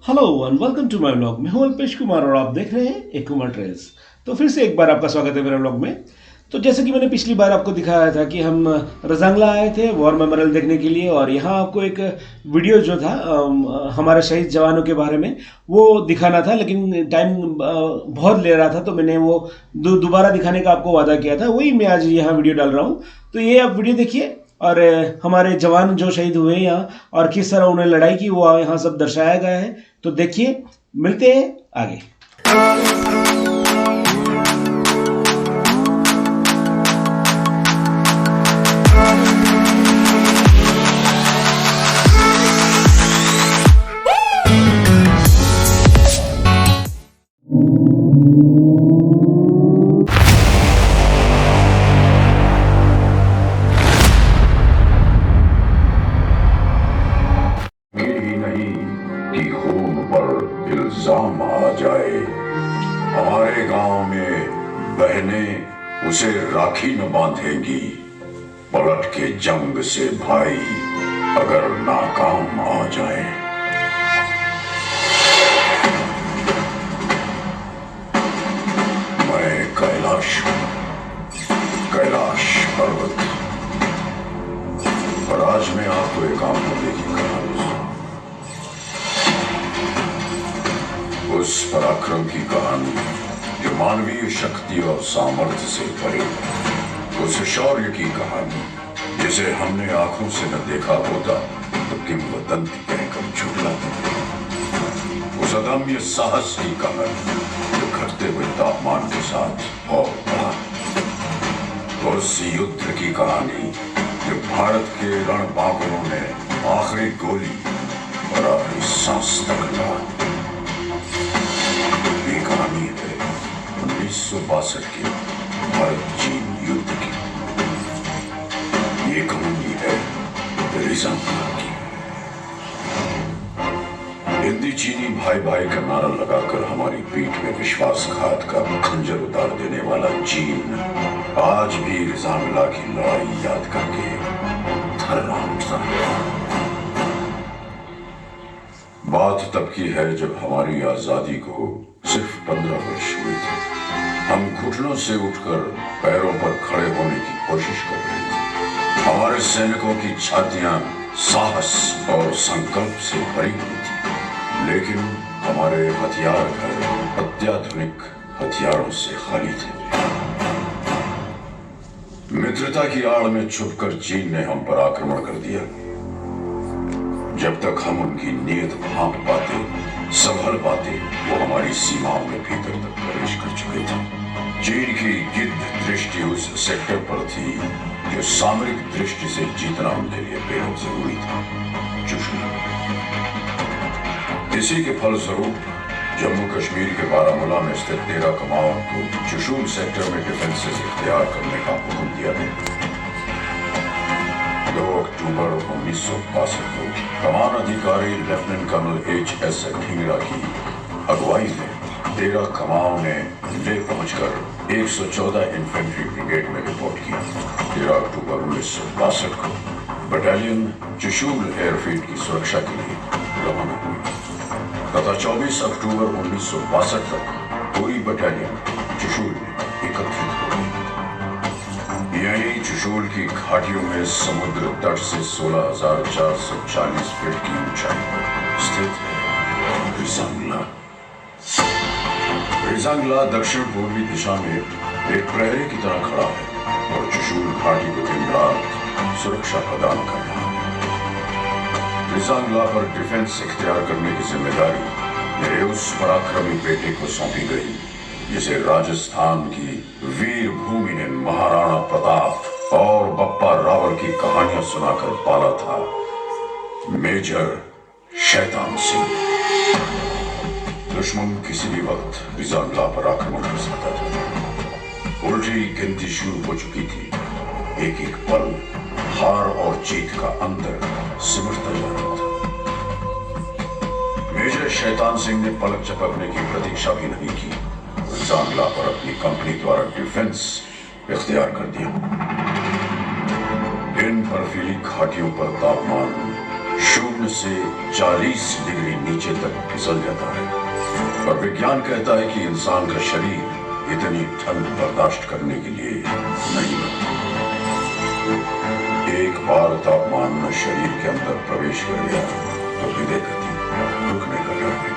Hello and welcome to my blog. मैं हूं अल्पेश कुमार और आप देख रहे हैं एक कुमार ट्रेल्स। तो फिर से एक बार आपका स्वागत है मेरे ब्लॉग में। तो जैसे कि मैंने पिछली बार आपको दिखाया था कि हम रजांगला आए थे वॉर मेमोरियल देखने के लिए, और यहाँ आपको एक वीडियो जो था हमारे शहीद जवानों के बारे में वो दिखाना था, लेकिन टाइम बहुत ले रहा था, तो मैंने वो दोबारा दिखाने का आपको वादा किया था। वही मैं आज यहाँ वीडियो डाल रहा हूँ। तो ये आप वीडियो देखिए, और हमारे जवान जो शहीद हुए यहाँ और किस तरह उन्हें लड़ाई की वो यहाँ सब दर्शाया गया है। तो देखिए, मिलते हैं आगे। ये ही नहीं कि खून पर इल्जाम आ जाए। हमारे गांव में बहनें उसे राखी न बांधेंगी। पलट के जंग से भाई अगर नाकाम आ जाए। मैं कैलाश कैलाश पर्वत। और आज मैं आपको एक आम बंदे की कहानी, उस पराक्रम की कहानी जो मानवीय शक्ति और सामर्थ्य से भरी, उस शौर्य की कहानी जिसे हमने आंखों से न देखा होता तो किंवदंती कहकर झुठलाते थे। उस अदम्य साहस की कहानी जो घटते हुए तापमान के साथ और बढ़ा। उस युद्ध की कहानी जो भारत के रणबांकुरों ने आखिरी गोली और आखिरी सांस तक लड़ा। ये कहानी है 1962 के भारत चीन युद्ध की। ये कहानी है रजांगला की। हिंदी चीनी भाई भाई का नारा लगाकर हमारी पीठ में विश्वासघात का खंजर उतार देने वाला चीन आज भी रजांगला की लड़ाई याद करके थर्रा उठता है। बात तब की है जब हमारी आजादी को सिर्फ 15 वर्ष हुए थे। हम घुटनों से उठकर पैरों पर खड़े होने की कोशिश कर रहे थे। हमारे सैनिकों की छातियां साहस और संकल्प से भरी हुई थी, लेकिन हमारे हथियार घर अत्याधुनिक हथियारों से खाली थे। मित्रता की आड़ में छुपकर चीन ने हम पर आक्रमण कर दिया। जब तक हम उनकी नीयत भांप पाते, संभल पाते, वो हमारी सीमाओं के भीतर तक प्रवेश कर चुके थे। चीन की गिद्ध दृष्टि उस सेक्टर पर थी जो सामरिक दृष्टि से जीतना उनके लिए बेहद जरूरी था, चुशूल। इसी के फलस्वरूप जम्मू कश्मीर के बारामूला में स्थित 13 कमांड को चुशूल सेक्टर में डिफेंसेस इख्तियार करने का हुक्म दिया गया। 2 अक्टूबर 1962 को कमान अधिकारी लेफ्टिनेंट कर्नल H.S. ढींगरा की अगुवाई में 13 कमाओं ने ले पहुंचकर 114 इन्फेंट्री ब्रिगेड में रिपोर्ट की। 13 अक्टूबर 1962 को बटालियन चुशूल एयरफील्ड की सुरक्षा के लिए रवाना हुई तथा 24 अक्टूबर 1962 तक पूरी बटालियन चुशूल में एकत्रित हो गई। यही चुशूल की घाटियों में समुद्र तट से 16,440 फीट की ऊंचाई पर स्थित है रजांगला। रजांगला दक्षिण पूर्वी दिशा में एक प्रहरी की तरह खड़ा है और चुशूल घाटी को दिन रात सुरक्षा प्रदान कर रहा है। रजांगला पर डिफेंस इख्तियार करने की जिम्मेदारी मेरे उस पराक्रमी बेटे को सौंपी गई जिसे राजस्थान की वीर भूमि ने महाराणा प्रताप और बप्पा रावल की कहानियां सुनाकर पाला था, मेजर शैतान सिंह। दुश्मन किसी भी वक्त रजांगला पर आक्रमण कर सकता था। उल्टी गिनती शुरू हो चुकी थी। एक एक पल हार और जीत का अंतर सिमटता जा रहा था। मेजर शैतान सिंह ने पलक झपकने की प्रतीक्षा भी नहीं की, रजांगला पर अपनी कंपनी द्वारा डिफेंस इख्तियार कर दिया। इन बर्फीली घाटियों पर तापमान 0 शून्य से 40 डिग्री नीचे तक फिसल जाता है और विज्ञान कहता है कि इंसान का शरीर इतनी ठंड बर्दाश्त करने के लिए नहीं बनता। एक बार तापमान में शरीर के अंदर प्रवेश कर गया तो हृदय गति रुकने का डर है।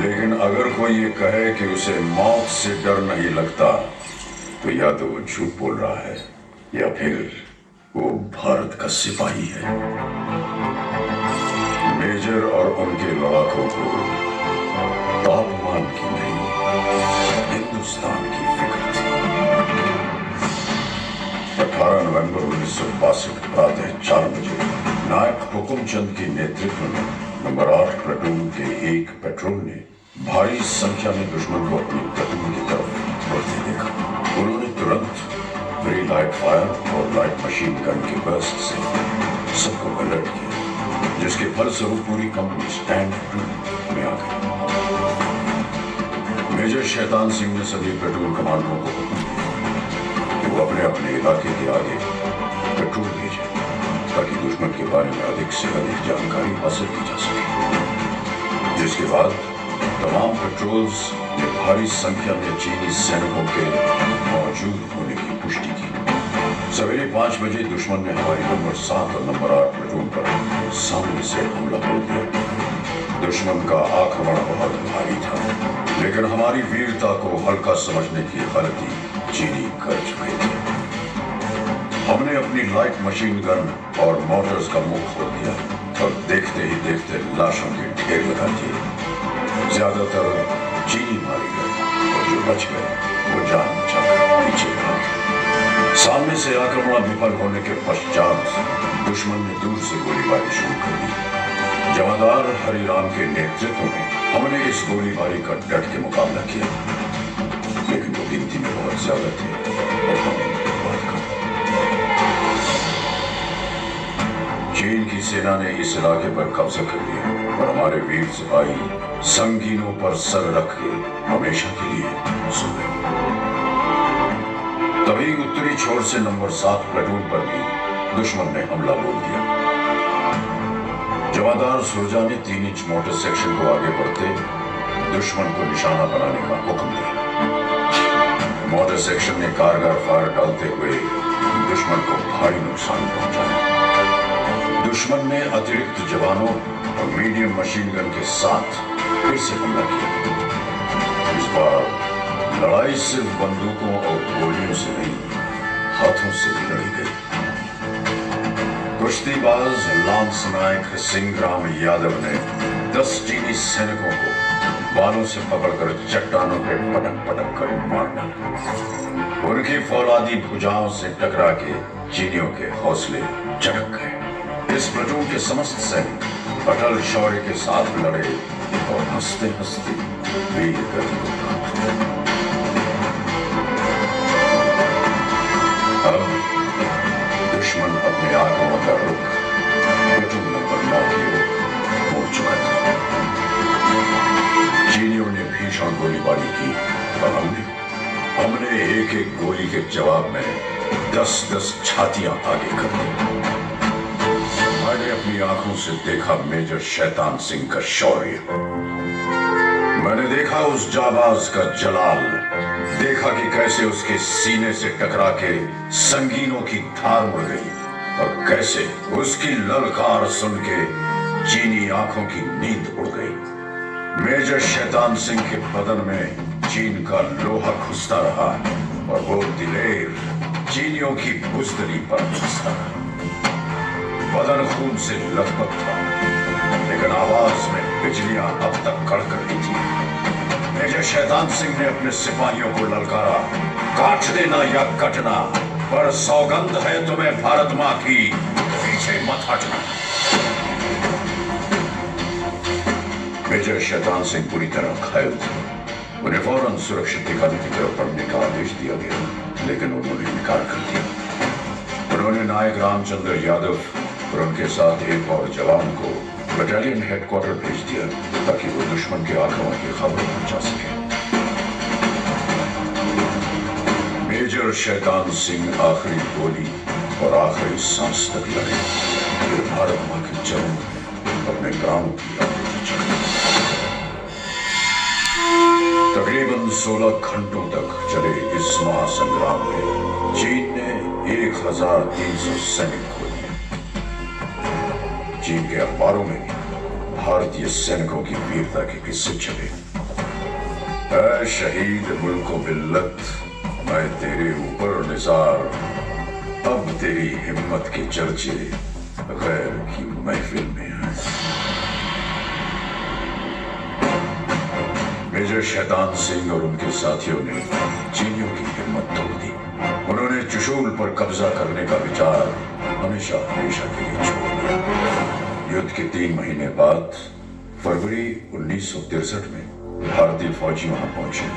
लेकिन अगर कोई ये कहे कि उसे मौत से डर नहीं लगता तो या तो वो झूठ बोल रहा है या फिर वो भारत का सिपाही है। मेजर और उनके लड़ाकों को तापमान की नहीं, हिंदुस्तान की फिक्र थी। 18 नवंबर 1962 प्रातः 4 बजे नायक हुकुमचंद के नेतृत्व में नंबर 8 प्लाटून के एक पेट्रोल ने भारी संख्या में दुश्मन को अपनी प्लाटून की तरफ बढ़ते देखा। उन्होंने तुरंत प्री लाइट फायर और लाइट मशीन गन के बर्स्ट से सबको अलर्ट किया, जिसके फलस्वरूप पूरी कंपनी स्टैंड में आ गई। मेजर शैतान सिंह ने सभी प्लाटून कमांडरों को हुक्म दिया कि वो अपने अपने इलाके के आगे पेट्रोल भेजें ताकि दुश्मन के बारे में अधिक से अधिक जानकारी हासिल की जा सके। जिसके बाद तमाम पेट्रोल्स ने भारी संख्या में चीनी सैनिकों के मौजूद होने की पुष्टि की। सवेरे 5 बजे दुश्मन ने हमारी नंबर 7 और नंबर 8 प्लाटून पर सामने से हमला बोल दिया। दुश्मन का आक्रमण बहुत भारी था, लेकिन हमारी वीरता को हल्का समझने की गलती चीनी कर चुके थे। हमने अपनी लाइट मशीन गन और मोटर्स का मुंह खोल दिया और देखते ही देखते लाशों के ढेर लगा दिए। ज्यादातर चीनी मारे गए और जो बच गए वो जान बचाकर पीछे भागे। सामने से आक्रमण विफल होने के पश्चात दुश्मन ने दूर से गोलीबारी शुरू कर दी। जमादार हरिराम के नेतृत्व में हमने इस गोलीबारी का डट के मुकाबला किया, लेकिन वो गिनती में बहुत ज्यादा थे और हम बहुत कम। चीन की सेना ने इस इलाके पर कब्जा कर लिया और हमारे वीर सिपाही संगीनों पर सर रख के हमेशा के लिए सो गए। तभी उत्तरी छोर से नंबर 7 प्लाटून पर भी दुश्मन ने हमला बोल दिया। जमादार सुरजा ने 3 इंच मोटर सेक्शन को आगे बढ़ते दुश्मन को निशाना बनाने का हुक्म दिया। मोटर सेक्शन ने कारगर फायर डालते हुए दुश्मन को भारी नुकसान पहुंचाया। दुश्मन ने अतिरिक्त जवानों और मीडियम मशीन गन के साथ फिर से हमला किया। इस बार लड़ाई सिर्फ बंदूकों और गोलियों से नहीं, हाथों से भी लड़ी गई। कुश्तीबाज लांस नायक सिंहराम यादव ने 10 चीनी सैनिकों को बालों से पकड़कर चट्टानों पे पटक पटक कर मारना। उनकी फौलादी भुजाओं से टकरा के चीनियों के हौसले चढ़क गए। इस प्लाटून के समस्त सैनिक अटल शौर्य के साथ लड़े और हंसते हंसते वीर गति को प्राप्त हुए। अब दुश्मन अपने आक्रमण का रुख प्लाटून नंबर 9 की ओर मोड़ चुका था। चीनियों ने भीषण गोलीबारी की और हमने एक एक गोली के जवाब में 10-10 छातियां आगे कर दी। मैंने अपनी आंखों से देखा मेजर शैतान सिंह का शौर्य। मैंने देखा उस जाबाज का जलाल, देखा कि कैसे उसके सीने से टकरा के संगीनों की धार मुड़ गई और कैसे उसकी ललकार सुन के चीनी आंखों की नींद उड़ गई। मेजर शैतान सिंह के बदन में चीन का लोहा घुसता रहा और वो दिलेर चीनियों की बुजदली पर घुसता रहा। बदन खून से लथपथ था, लेकिन आवाज में बिजलियां अब तक कड़क रही थी। मेजर शैतान सिंह ने अपने सिपाहियों को ललकारा, काट देना या कटना, पर सौगंध है तुम्हें भारत मां की, पीछे मत हटना। मेजर शैतान सिंह पूरी तरह घायल थे। उन्हें फौरन सुरक्षित ठिकाने की तरफ बढ़ने का आदेश दिया गया, लेकिन उन्होंने इनकार कर दिया। उन्होंने नायक रामचंद्र यादव और उनके साथ एक और जवान को बटालियन हेडक्वार्टर भेज दिया ताकि वो दुश्मन के आक्रमण की खबर पहुंचा सके। मेजर शैतान सिंह आखिरी गोली और आखिरी सांस तक लड़े, फिर भारत मां के चरण अपने प्राणों की आहुति चढ़ाई। तकरीबन 16 घंटों तक चले इस महासंग्राम में चीन ने 1300 सैनिक खो दिए। चीन के अखबारों में भारतीय सैनिकों की वीरता के किस्से छपे। ऐ शहीद मुल्को बिल्लत, मैं तेरे ऊपर निसार, अब तेरी हिम्मत के चर्चे गैर की महफिल में हैं। मेजर शैतान सिंह और उनके साथियों ने चीनियों की हिम्मत तोड़ दी। उन्होंने चुशूल पर कब्जा करने का विचार हमेशा हमेशा के लिए छोड़ दिया। युद्ध के 3 महीने बाद फरवरी 1963 में भारतीय फौजी वहां पहुंचे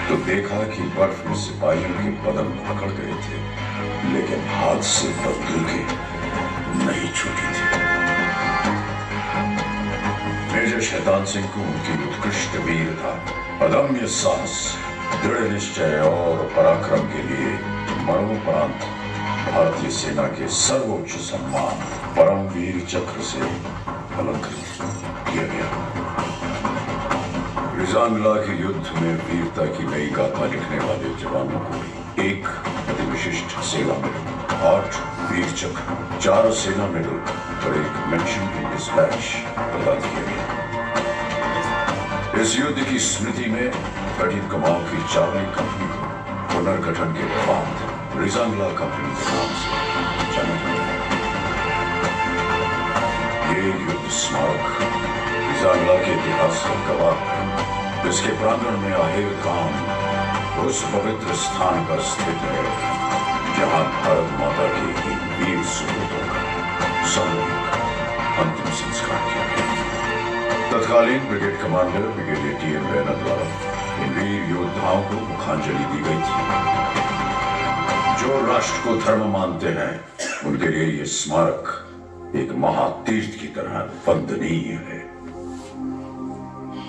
तो देखा कि बर्फ में सिपाहियों के बदन पकड़ गए थे, लेकिन हाथ से बंदूकें नहीं छूटी थी। मेजर शैतान सिंह को उनकी उत्कृष्ट वीरता, अदम्य साहस, दृढ़ निश्चय और पराक्रम के लिए मरणोपरांत भारतीय सेना के सर्वोच्च सम्मान परमवीर चक्र से अलंकृत किया गया। रिजांगला के युद्ध में वीरता की नई गाथा लिखने वाले जवानों को एक अति विशिष्ट सेवा मेडल, 8 वीर चक्र, 4 सेना मेडल और एक मेंशन इन डिस्पैच प्रदान किया गया। इस युद्ध की स्मृति में 13 कमाओं की चावली कंपनी को पुनर्गठन के बाद रिजांगला कंपनी के नाम से जाना जाता है। ये युद्ध स्मारक रिजांगला के इतिहास का गवाह है। इसके प्रांगण में आहेर गांव उस पवित्र स्थान पर स्थित है जहां भारत माता के इन वीर सपूतों का सामूहिक अंतिम संस्कार किया गया। तत्कालीन brigade commander brigadier TN. Raina द्वारा इन वीर योद्धाओं को मुखांजलि दी गई थी। जो राष्ट्र को धर्म मानते हैं उनके लिए यह स्मारक एक महातीर्थ की तरह वंदनीय है।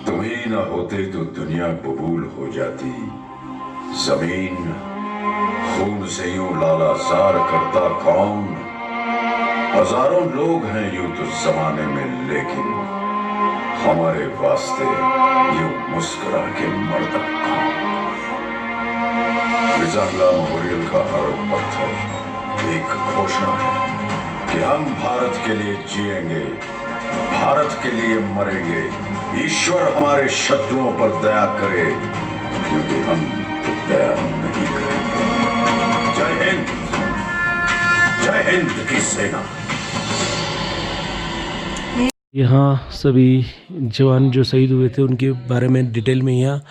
तुम ही न होते तो दुनिया बबूल हो जाती, जमीन खून से यूं लालाजार करता कौन। हजारों लोग हैं यूं तो जमाने में, लेकिन हमारे वास्ते यूं मुस्कुरा के मरता कौन। रिजांगला मेमोरियल का हर पत्थर एक घोषणा है कि हम भारत के लिए जिएंगे, भारत के लिए मरेंगे। ईश्वर हमारे शत्रुओं पर दया करे, क्योंकि हम तो दया नहीं करेंगे। जय हिंद, जय हिंद की सेना। यहाँ सभी जवान जो शहीद हुए थे उनके बारे में डिटेल में यहाँ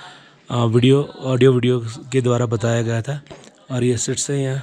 ऑडियो वीडियो के द्वारा बताया गया था। और ये सेट्स हैं यहाँ